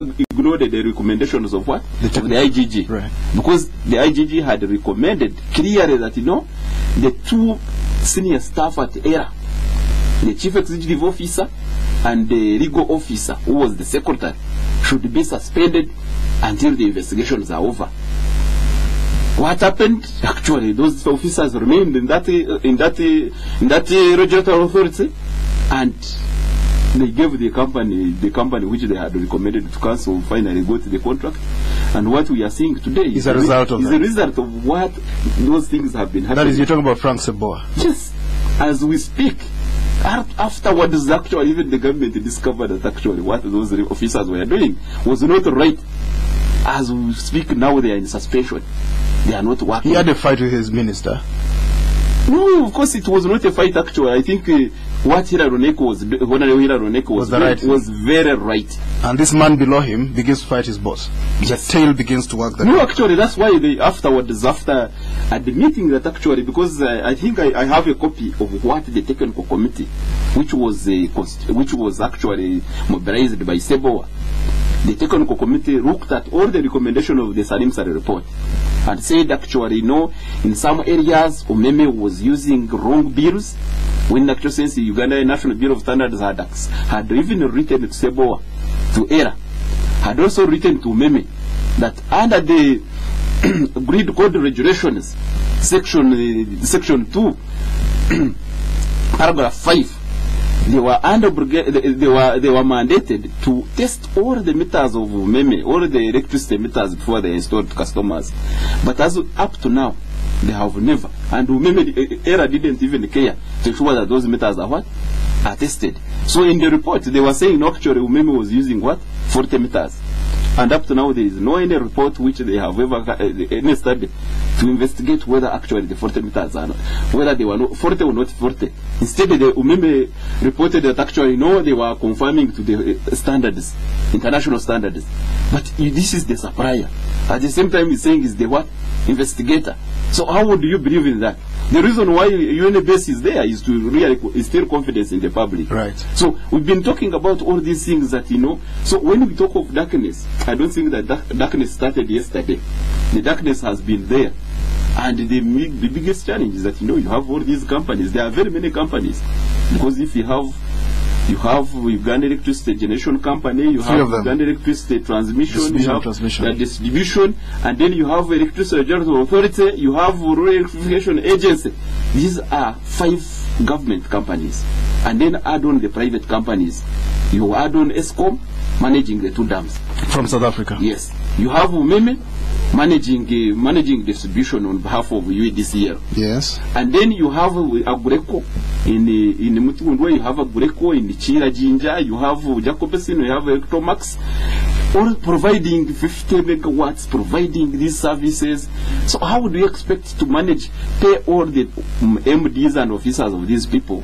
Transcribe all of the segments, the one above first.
ignored the recommendations of what? Of the IGG. Right. Because the IGG had recommended clearly that, the two senior staff at ERA, the chief executive officer and the legal officer, who was the secretary, should be suspended until the investigations are over. What happened? Actually, those officers remained in that regulatory authority, and they gave the company which they had recommended to cancel finally got the contract. And what we are seeing today is a result of what those things have been happening. That is, you're talking about Frank Seboa. Yes, as we speak. Afterwards, actually, even the government discovered that actually what those officers were doing was not right. As we speak now, they are in suspension. They are not working. He had a fight with his minister. No, of course it was not a fight actually. I think what Hilary Oneko was very right. And this man below him begins to fight his boss. Yes. The tail begins to work. No, actually, that's why they afterwards, after at the meeting, that actually, because I think I have a copy of what the technical committee, which was actually mobilized by Seboa. The technical committee looked at all the recommendations of the Salim Saleh report and said actually, in some areas Umeme was using wrong bills, when in actual sense the Uganda National Bureau of Standards had even written to Seboa, to ERA, had also written to Umeme that under the grid code regulations, section 2, paragraph 5, they were mandated to test all the meters of Umeme, all the electricity meters before they installed to customers. But as up to now, they have never. And Umeme, ERA didn't even care to ensure that those meters are what? Are tested. So in the report, they were saying actually Umeme was using what? 40 meters. And up to now, there is no any report which they have ever, any study to investigate whether actually the 40 meters are not, whether they were not 40 or not 40. Instead, the Umeme reported that actually, no, they were conforming to the standards, international standards. But this is the supplier. At the same time, he's saying is the what? Investigator. So how would you believe in that? The reason why UNBS is there is to really instill confidence in the public. Right. So we've been talking about all these things that, so when we talk of darkness, I don't think that darkness started yesterday. The darkness has been there. And the biggest challenge is that, you have all these companies. There are very many companies. Because if you have Uganda Electricity Generation Company, you have Uganda Electricity Transmission, you have the distribution, and then you have Electricity Regulatory Authority, you have Rural Electrification Agency. These are 5 government companies. And then add on the private companies. You add on ESCOM, managing the 2 dams. From South Africa? Yes. You have Umeme, managing distribution on behalf of UEDCL. Yes. And then you have Agreco in Mutundwe, you have Agreco in Chira Jinja, you have Jacobesin, you have Electromax, all providing 50 megawatts, providing these services. So how do you expect to pay all the MDs and officers of these people,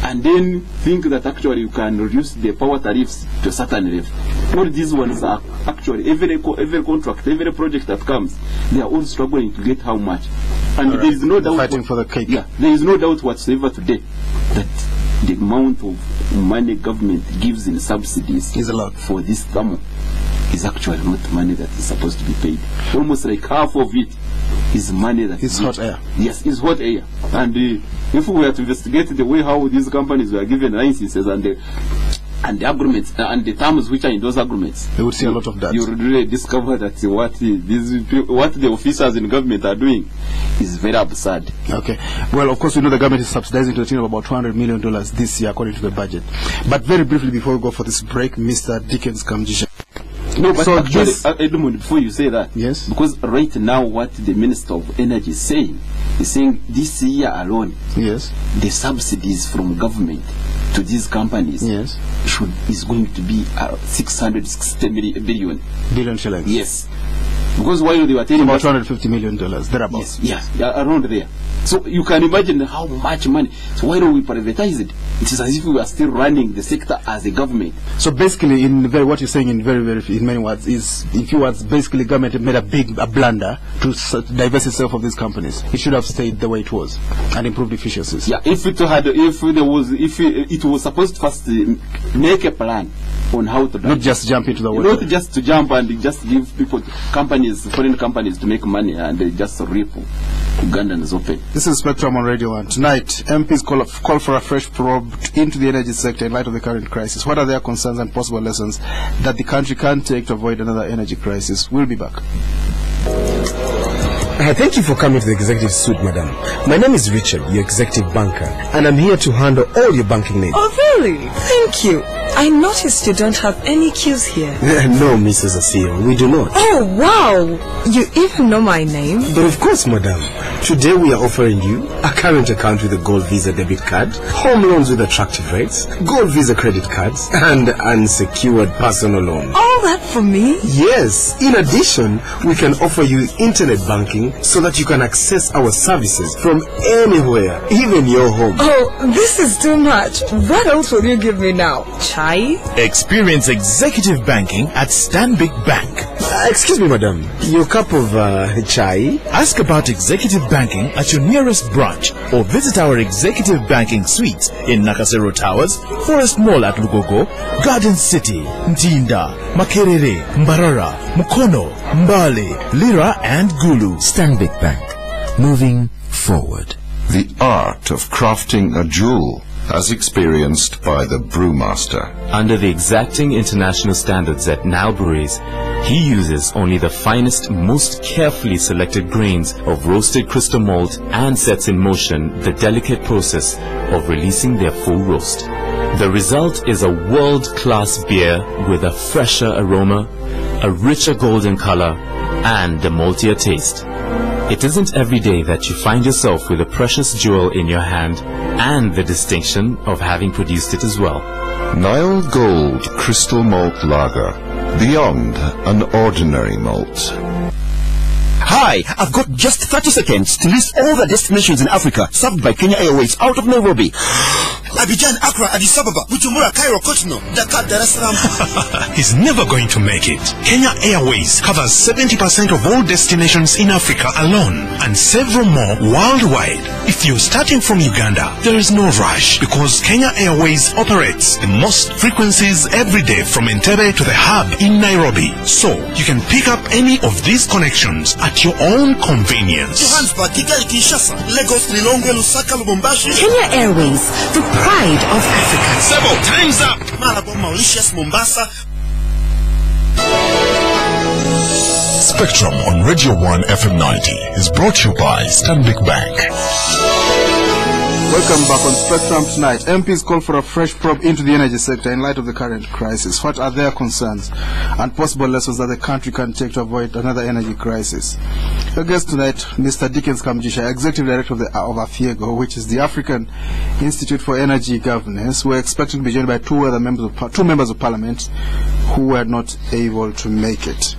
and then think that actually you can reduce the power tariffs to a certain level? All these ones are actually, every contract, every project that comes, they are all struggling to get how much. And there is no doubt, fighting for the cake. Yeah, there is no doubt whatsoever today that the amount of money government gives in subsidies is a lot for this thermal is actually not money that is supposed to be paid. Almost like half of it is money that is hot air. Yes, it's hot air. And if we were to investigate the way how these companies were given licenses and the agreements and the terms which are in those agreements, they would see a lot of that. You would really discover that what the officers in government are doing is very absurd. Okay. Well, of course, we know the government is subsidizing to the tune of about $200 million this year, according to the budget. But very briefly, before we go for this break, Mr. Dickens Kamjisha. No, but so actually, Edmund, before you say that, yes, because right now what the Minister of Energy is saying this year alone, yes, the subsidies from government to these companies, yes, is going to be 660 billion shillings. Yes, because while they were telling about $250 million thereabouts. Yes, around there. So you can imagine how much money. So why don't we privatize it? It is as if we are still running the sector as a government. So basically, what you're saying in in many words is, in few words, basically government made a blunder to divest itself of these companies. It should have stayed the way it was and improved efficiencies. Yeah, it was supposed to first make a plan on how to Not just jump into the water. Not just to jump and just give people, foreign companies to make money and they just rip Ugandans open. This is Spectrum on Radio 1. Tonight, MPs call for a fresh probe into the energy sector in light of the current crisis. What are their concerns and possible lessons that the country can take to avoid another energy crisis? We'll be back. Thank you for coming to the executive suite, madam. My name is Richard, your executive banker, and I'm here to handle all your banking needs. Oh, really? Thank you. I noticed you don't have any queues here. No, Mrs. Asio, we do not. Oh, wow. You even know my name? But of course, madam. Today we are offering you a current account with a Gold Visa debit card, home loans with attractive rates, Gold Visa credit cards, and unsecured personal loan. All that for me? Yes. In addition, we can offer you internet banking so that you can access our services from anywhere, even your home. Oh, this is too much. What else will you give me now? Chai? Experience executive banking at Stanbic Bank. Excuse me, madam. Your cup of chai? Ask about executive banking at your nearest branch or visit our executive banking suites in Nakasero Towers, Forest Mall at Lugogo, Garden City, Ntinda, Makerere, Mbarara, Mukono, Mbale, Lira and Gulu. Stanbic Bank, moving forward. The art of crafting a jewel, as experienced by the brewmaster. Under the exacting international standards at Now Breweries, he uses only the finest, most carefully selected grains of roasted crystal malt and sets in motion the delicate process of releasing their full roast. The result is a world-class beer with a fresher aroma, a richer golden color, and a maltier taste. It isn't every day that you find yourself with a precious jewel in your hand and the distinction of having produced it as well. Nile Gold Crystal Malt Lager, beyond an ordinary malt. Hi, I've got just 30 seconds to list all the destinations in Africa served by Kenya Airways out of Nairobi. Abidjan, Accra, Addis Ababa, Bujumbura, Cairo, Cotonou, Dakar, Dar es Salaam. He's never going to make it. Kenya Airways covers 70% of all destinations in Africa alone and several more worldwide. If you're starting from Uganda, there is no rush because Kenya Airways operates the most frequencies every day from Entebbe to the hub in Nairobi. So you can pick up any of these connections at your own convenience. Johannesburg, Kigali, Kinshasa, Lagos, Lilongwe, Lusaka, Lubumbashi. Kenya Airways, the pride of Africa. Sebo, time's up. Malabo, Mauritius, Mombasa. Spectrum on Radio 1 FM 90 is brought to you by Stanbic Bank. Welcome back on Spectrum tonight. MPs call for a fresh probe into the energy sector in light of the current crisis. What are their concerns and possible lessons that the country can take to avoid another energy crisis? Our guest tonight, Mr. Dickens Kamjisha, Executive Director of AFIEGO, which is the African Institute for Energy Governance. We're expecting to be joined by two members of Parliament who were not able to make it.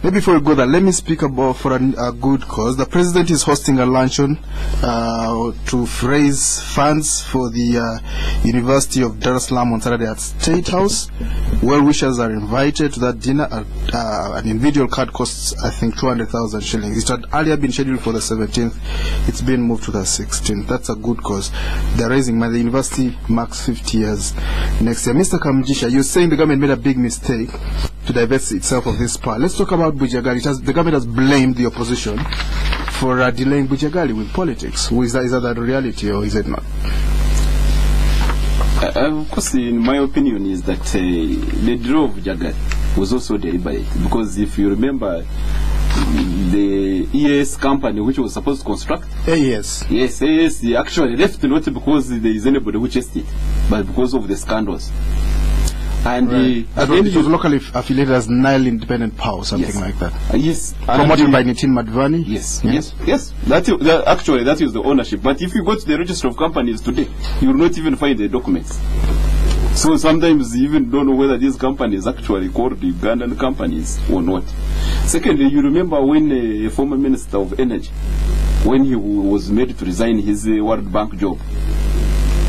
Maybe before we go there, let me speak about for a good cause. The President is hosting a luncheon to raise funds for the University of Dar es Salaam on Saturday at State House. Well-wishers are invited to that dinner. An individual card costs, I think, 200,000 shillings. It had earlier been scheduled for the 17th. It's been moved to the 16th. That's a good cause. They're raising money. The university marks 50 years next year. Mr. Kamjisha, you're saying the government made a big mistake to divest itself of this power. Let's talk about Bujagali. The government has blamed the opposition for delaying Bujagali with politics. Is that the reality or is it not? Of course, in my opinion, is that the draw of Bujagali was also deliberate. Because if you remember, the EAS company which was supposed to construct AES. Yes, AES actually left not because there is anybody who chased it, but because of the scandals. And right. It was locally affiliated as Nile Independent Power, something like that. Yes. Promoted by Nitin Madhvani. Yes. Actually, that is the ownership. But if you go to the register of companies today, you will not even find the documents. So sometimes you even don't know whether these companies actually called Ugandan companies or not. Secondly, you remember when a former Minister of Energy, when he was made to resign his World Bank job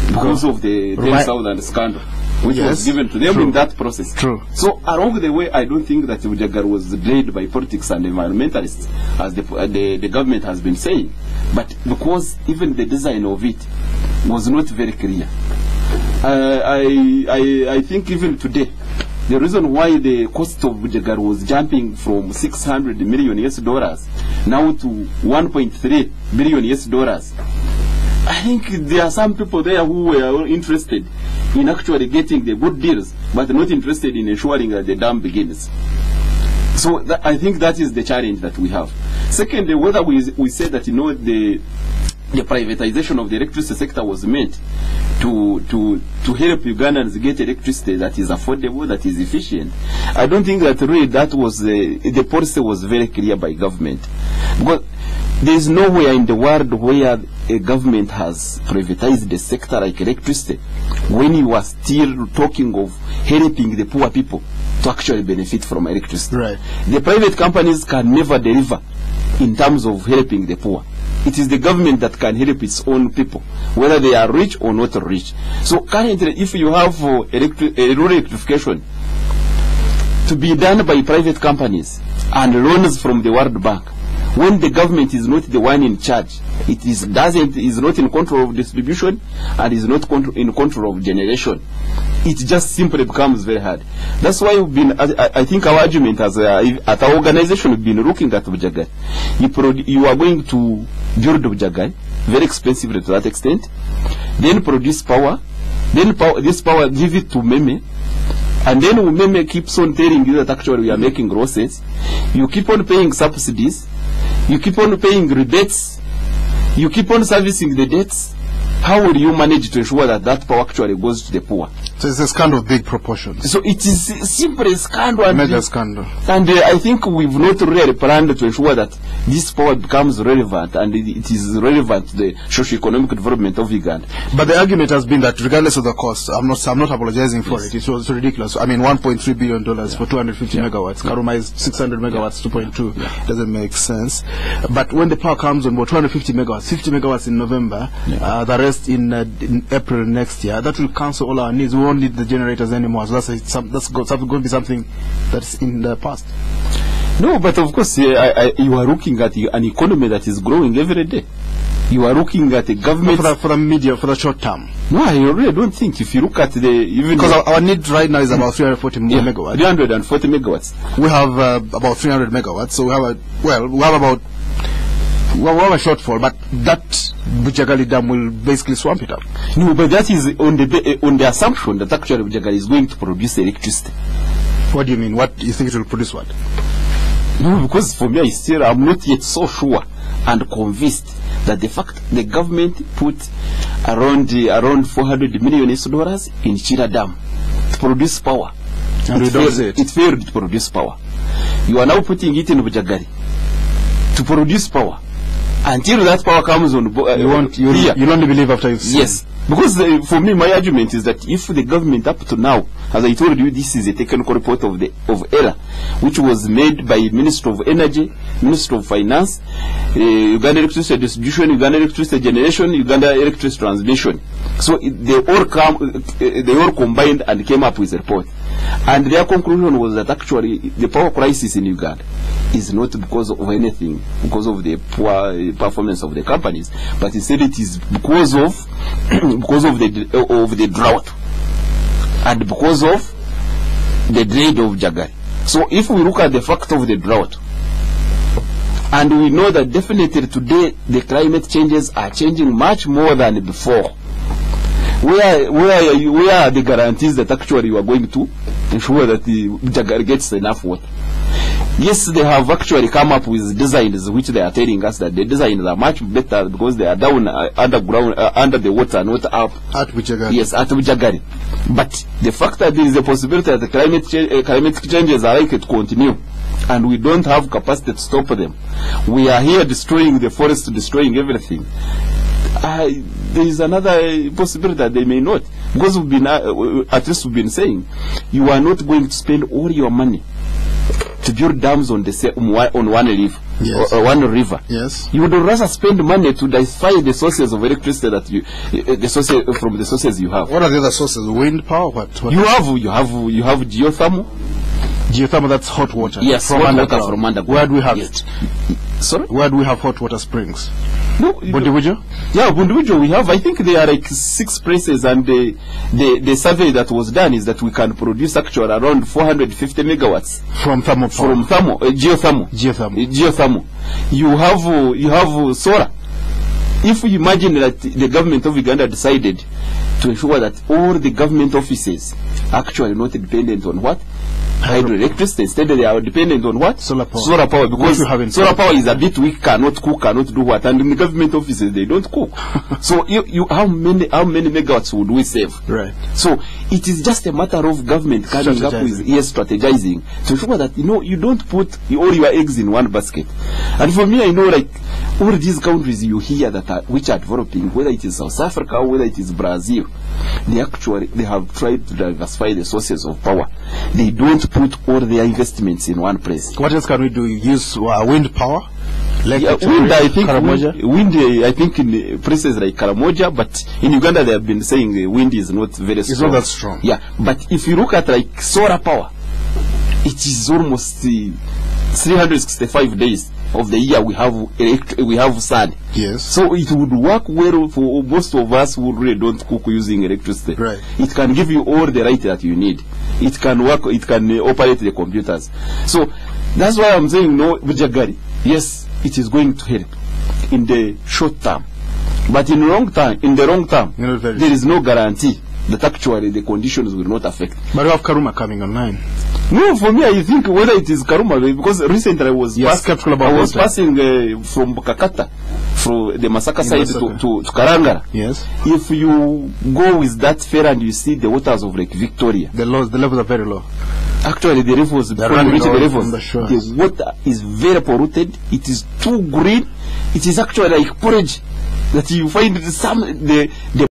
because of the 10,000 scandal, which was given to them in that process. True. So along the way, I don't think that Bujagali was delayed by politics and environmentalists, as the government has been saying, but because even the design of it was not very clear. I think even today, the reason why the cost of Bujagar was jumping from $600 million now to $1.3 billion. I think there are some people there who were interested in actually getting the good deals, but not interested in ensuring that the dam begins. So I think that is the challenge that we have. Secondly, whether we say that, you know, the privatization of the electricity sector was meant to help Ugandans get electricity that is affordable, that is efficient. I don't think that really that was the policy was very clear by government, because there is nowhere in the world where a government has privatized the sector like electricity when you are still talking of helping the poor people to actually benefit from electricity. Right. The private companies can never deliver in terms of helping the poor. It is the government that can help its own people, whether they are rich or not rich. So currently, if you have rural electrification to be done by private companies and loans from the World Bank, when the government is not the one in charge, it is not in control of distribution and is not in control of generation, it just simply becomes very hard. That's why we've been, I think our argument as at our organization, we've been looking at Bujagar. You are going to build Bujagar very expensively to that extent, then produce power, then this power give it to Meme, and then Meme keeps on telling you that actually we are making losses. You keep on paying subsidies, you keep on paying rebates, you keep on servicing the debts. How will you manage to ensure that that power actually goes to the poor? So it's a scandal of big proportions. So it is simply a scandal. Mega scandal. And I think we've not really planned to ensure that this power becomes relevant, and it is relevant to the socio-economic development of Uganda. But the argument has been that regardless of the cost, I'm not apologizing for it. It was ridiculous. I mean, $1.3 billion for 250 megawatts. Karuma is 600 megawatts, 2.2. Doesn't make sense. But when the power comes on board, 250 megawatts, 50 megawatts in November, the rest in April next year, that will cancel all our needs. We won't need the generators anymore. So that's going to be something that's in the past. No, but of course, you are looking at an economy that is growing every day. You are looking at a government for the short term. No, I really don't think. If you look at because our need right now is about 340 megawatts. 340 megawatts. We have about 300 megawatts. So we have we have a shortfall, but that Bujagali Dam will basically swamp it up. No, but that is on the assumption that actually Bujagali is going to produce electricity. What do you mean? What do you think it will produce? What? No, because for me, I'm not yet so sure and convinced that the fact the government put around $400 million in Chira Dam to produce power, and it failed to produce power. You are now putting it in Bujagali to produce power. Until that power comes on board, you'll only believe after you've seen. Yes, because for me, my argument is that if the government up to now, as I told you, this is a technical report of error, which was made by Minister of Energy, Minister of Finance, Uganda Electricity Distribution, Uganda Electricity Generation, Uganda Electricity Transmission. So they all combined and came up with a report. And their conclusion was that actually the power crisis in Uganda is not because of anything, because of the poor performance of the companies, but instead it is because of the drought and because of the drain of Jagari. So if we look at the fact of the drought, and we know that definitely today the climate changes are changing much more than before, where are the guarantees that actually you are going to ensure that the Jagari gets enough water? Yes, they have actually come up with designs which they are telling us that the designs are much better because they are down underground, under the water, not up. At Bujagali. Yes, at Bujagali. But the fact that there is a possibility that the climate changes are likely to continue, and we don't have capacity to stop them. We are here destroying the forest, destroying everything. There is another possibility that they may not, because we've been, at least we've been saying, you are not going to spend all your money to build dams on one river. Yes. Or one river. Yes. You would rather spend money to diversify the sources of electricity that from the sources you have. What are the other sources? Wind power? What? You have geothermal. Geothermal, that's hot water. Yes, from hot underground. water from underground. Where do we have it? Sorry? Where do we have hot water springs? No, Bundibujo? Yeah, Bundibujo we have, I think there are like 6 places, and the survey that was done is that we can produce actually around 450 megawatts. From thermal power? From geothermal. You have solar. If we imagine that the government of Uganda decided to ensure that all the government offices actually not dependent on what? Hydroelectricity. Instead they are dependent on what? Solar power. Solar power, because solar power is a bit weak, cannot cook, cannot do what, and in the government offices they don't cook. So you how many megawatts would we save? Right. So it is just a matter of government coming up with strategizing to ensure that you don't put all your eggs in one basket. And for me, I know like all these countries you hear that which are developing, whether it is South Africa or whether it is Brazil, they have tried to diversify the sources of power. They don't put all their investments in one place. What else can we do? Use wind power? Like wind, I think I think in places like Karamoja, but in Uganda they have been saying the wind is not very strong. It's not that strong. Yeah, but if you look at like solar power, it is almost 365 days of the year we have sun. Yes. So it would work well for most of us who really don't cook using electricity. Right. It can give you all the light that you need. It can work. It can operate the computers. So that's why I'm saying no, Bujagari. Yes, it is going to help in the short term, but in the long term, there is no guarantee that actually the conditions will not affect. But we have Karuma coming online. No, for me, I think whether it is Karuma, because recently I was passing from Kakata, from the Masaka side to Karangara. Yes. If you go with that ferry and you see the waters of Lake Victoria, the levels are very low. Actually, the levels, the water is very polluted. It is too green. It is actually like porridge that you find the